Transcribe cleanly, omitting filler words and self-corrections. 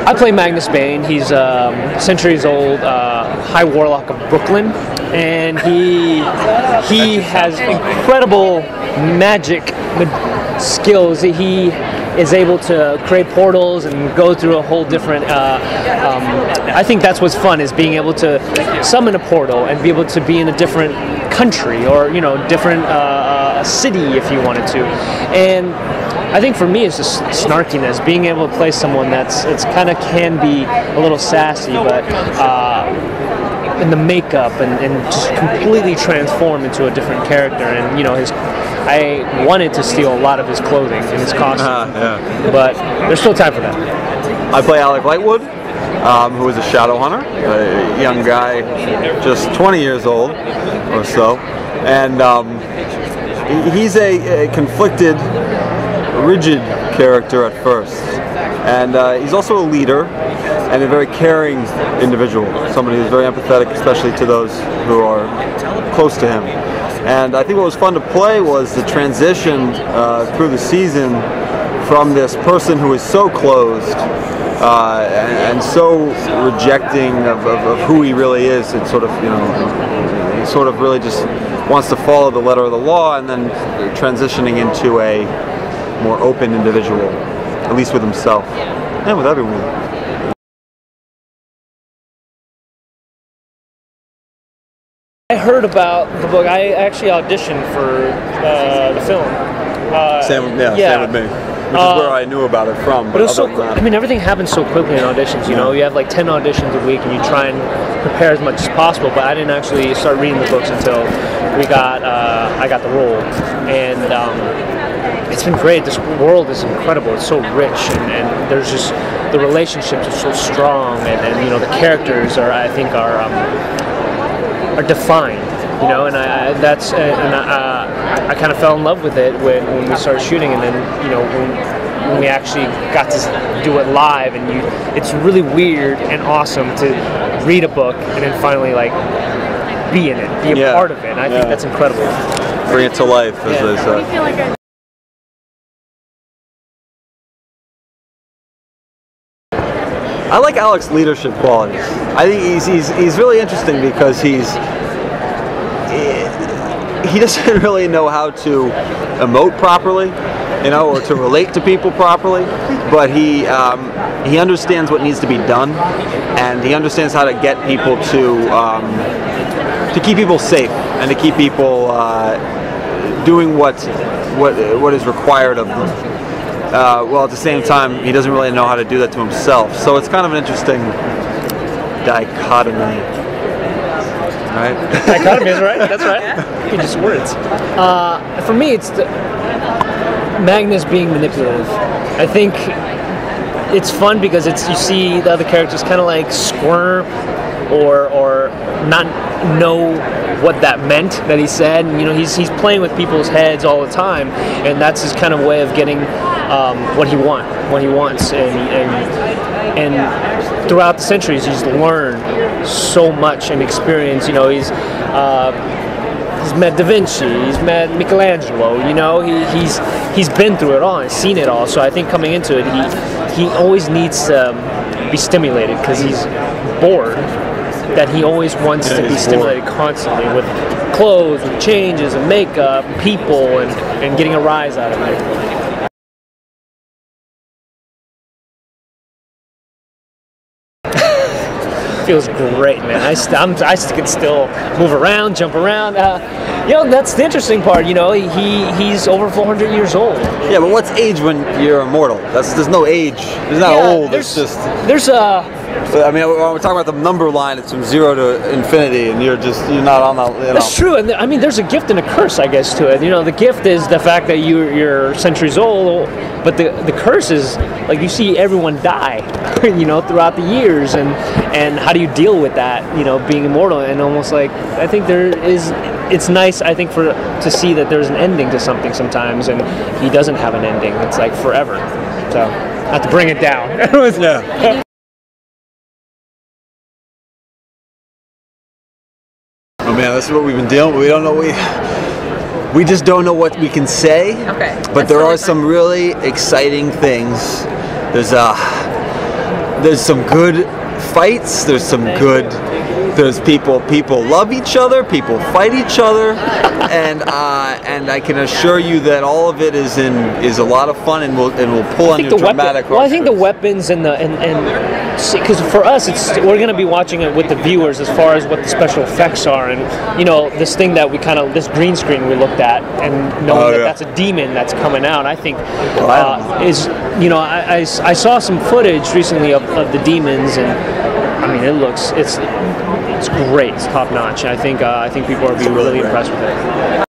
I play Magnus Bane. He's centuries old High Warlock of Brooklyn, and he has incredible magic skills. He is able to create portals and go through a whole different. I think that's what's fun, is being able to summon a portal and be able to be in a different country, or different city if you wanted to. And I think for me it's just snarkiness, being able to play someone it's kind of can be a little sassy, but in the makeup and just completely transform into a different character. And I wanted to steal a lot of his clothing and his costume, but there's still time for that. I play Alec Lightwood, who is a shadow hunter, a young guy, just 20 years old or so, and he's a conflicted, rigid character at first, and he's also a leader and a very caring individual, somebody who's very empathetic, especially to those who are close to him. And I think what was fun to play was the transition through the season from this person who is so closed and so rejecting of who he really is, and sort of, he sort of really just wants to follow the letter of the law, and then transitioning into a more open individual, at least with himself and with everyone. I heard about the book. I actually auditioned for the film. Same with me. Which is where I knew about it from. But it was so cool. I mean, everything happens so quickly in auditions. You have like 10 auditions a week, and you try and prepare as much as possible. But I didn't actually start reading the books until I got the role, and it's been great. This world is incredible. It's so rich, and there's just the relationships are so strong, and the characters are defined. And I kind of fell in love with it when we started shooting, and then when we actually got to do it live, and it's really weird and awesome to read a book and then finally be in it, be a part of it. And I think that's incredible. Bring it to life, as they say. I like Alec's leadership qualities. I think he's really interesting because he doesn't really know how to emote properly, or to relate to people properly, but he understands what needs to be done, and he understands how to get people to keep people safe and to keep people doing what is required of them. Well, at the same time, he doesn't really know how to do that to himself. So it's kind of an interesting dichotomy. Right? Dichotomy is right. That's right. Just words. For me, it's Magnus being manipulative. I think it's fun because you see the other characters kind of like squirm or not know what that meant that he said. And, he's playing with people's heads all the time, and that's his kind of way of getting what he wants, and throughout the centuries he's learned so much and experienced. He's met Da Vinci, he's met Michelangelo. He's been through it all and seen it all. So I think coming into it, he always needs to be stimulated because he's bored. That he always wants to be stimulated constantly with clothes, with changes, and makeup, people, and getting a rise out of it. Feels great, man. I can still move around, jump around. That's the interesting part. He's over 400 years old. Yeah, but what's age when you're immortal? There's no age. There's not old. I mean, when we're talking about the number line, it's from 0 to infinity, and you're not on that. That's true, and I mean, there's a gift and a curse, I guess, to it. The gift is the fact that you're centuries old, but the curse is you see everyone die, throughout the years, and how do you deal with that? Being immortal, and almost I think it's nice, I think, to see that there's an ending to something sometimes, and he doesn't have an ending. It's forever. So I have to bring it down. Yeah. Oh man, this is what we've been dealing with. We don't know. We just don't know what we can say. Okay. But there are some really exciting things. There's there's some good fights. There's some good. There's people love each other. People fight each other, and I can assure you that all of it is a lot of fun and will pull on your dramatic. Well, I think the weapons and because for us we're going to be watching it with the viewers as far as what the special effects are, and this thing that we this green screen we looked at and knowing that that's a demon that's coming out. I think is I saw some footage recently of the demons, and I mean it's great, it's top notch. I think people are being really impressed with it.